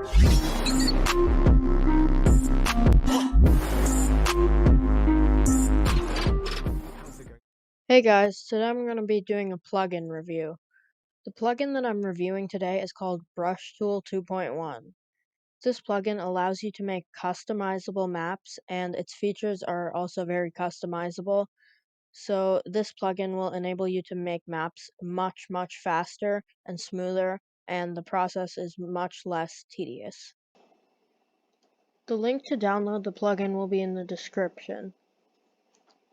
Hey guys, today I'm going to be doing a plugin review. The plugin that I'm reviewing today is called Brush Tool 2.1. This plugin allows you to make customizable maps, and its features are also very customizable. So this plugin will enable you to make maps much faster and smoother, and the process is much less tedious. The link to download the plugin will be in the description.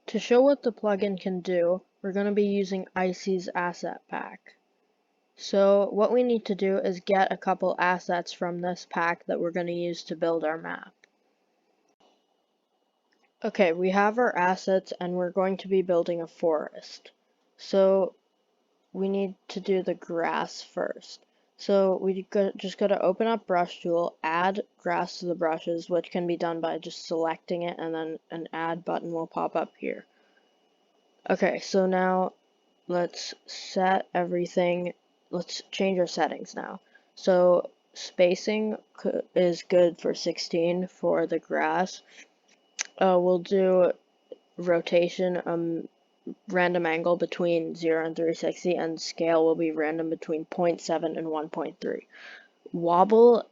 To show what the plugin can do, we're going to be using Icy's asset pack. So what we need to do is get a couple assets from this pack that we're going to use to build our map. Okay, we have our assets and we're going to be building a forest. So we need to do the grass first. So just got to open up Brush Tool, add grass to the brushes, which can be done by just selecting it, and then an add button will pop up here. Okay, so now let's set everything. Let's change our settings now. So spacing is good for 16 for the grass. We'll do rotation, random angle between 0 and 360, and scale will be random between 0.7 and 1.3. Wobble,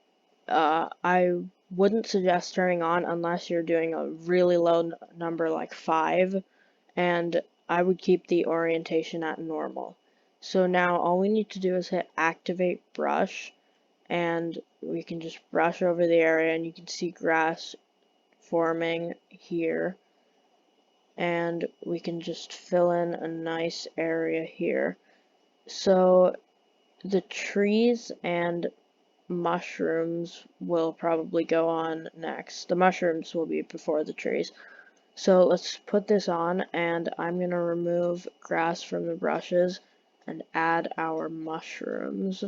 I wouldn't suggest turning on unless you're doing a really low number like 5, and I would keep the orientation at normal. So now all we need to do is hit activate brush, and we can just brush over the area, and you can see grass forming here, and we can just fill in a nice area here. So the trees and mushrooms will probably go on next. The mushrooms will be before the trees. So let's put this on, and I'm going to remove grass from the brushes and add our mushrooms.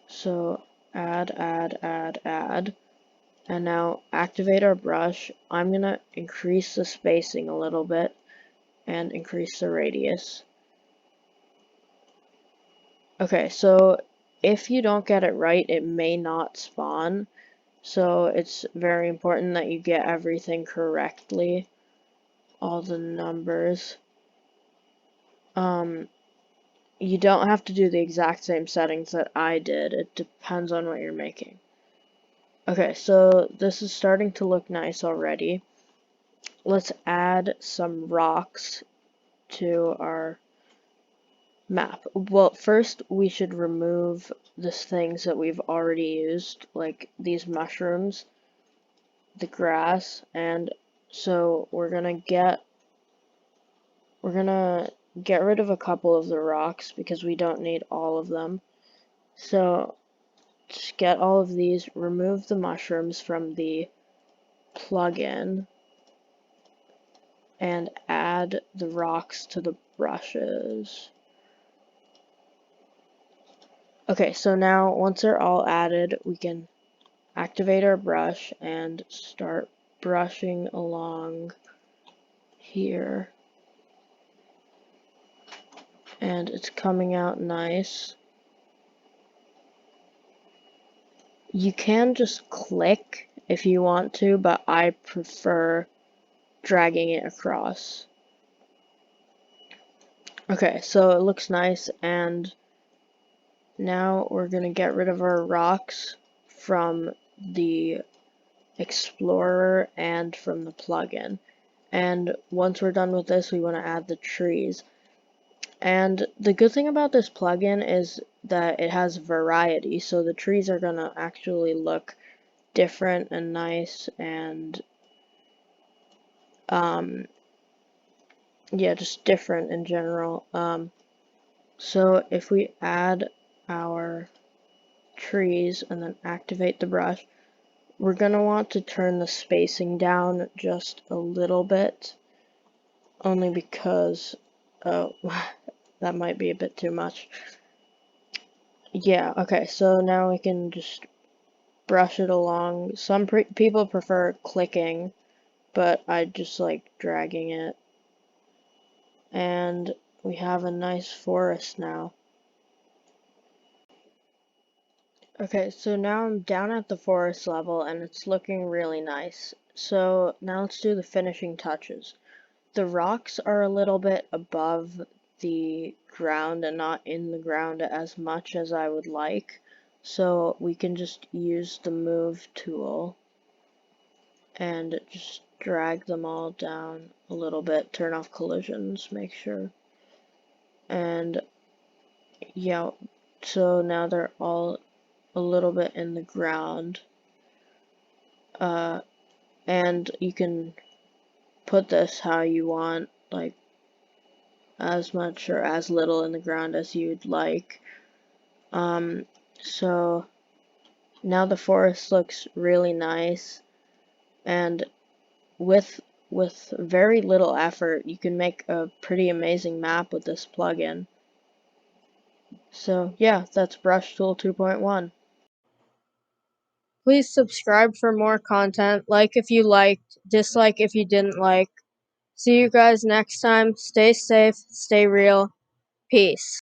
So add, and now activate our brush. I'm going to increase the spacing a little bit and increase the radius. Okay, so if you don't get it right, it may not spawn. So it's very important that you get everything correctly, all the numbers. You don't have to do the exact same settings that I did. It depends on what you're making. Okay, so this is starting to look nice already. Let's add some rocks to our map. Well, first we should remove the things that we've already used, like these mushrooms, the grass, and so we're gonna get rid of a couple of the rocks because we don't need all of them. So just get all of these, remove the mushrooms from the plugin, and add the rocks to the brushes. Okay, so now once they're all added, we can activate our brush and start brushing along here. And it's coming out nice. You can just click if you want to, but I prefer dragging it across. Okay, so it looks nice, and now we're going to get rid of our rocks from the Explorer and from the plugin. And once we're done with this, we want to add the trees. And the good thing about this plugin is that it has variety, so the trees are going to actually look different and nice, and yeah, just different in general. So if we add our trees and then activate the brush, we're going to want to turn the spacing down just a little bit, only because, oh, that might be a bit too much. Yeah, okay, so now we can just brush it along. Some people prefer clicking, but I just like dragging it. And we have a nice forest now. Okay, so now I'm down at the forest level and it's looking really nice. So now let's do the finishing touches. The rocks are a little bit above the ground and not in the ground as much as I would like. So we can just use the move tool and just drag them all down a little bit, turn off collisions, make sure. And yeah, so now they're all a little bit in the ground. And you can put this how you want, like as much or as little in the ground as you'd like. So now the forest looks really nice, and with very little effort, you can make a pretty amazing map with this plugin. So yeah, that's Brush Tool 2.1. Please subscribe for more content, like if you liked, dislike if you didn't like. See you guys next time. Stay safe, stay real. Peace.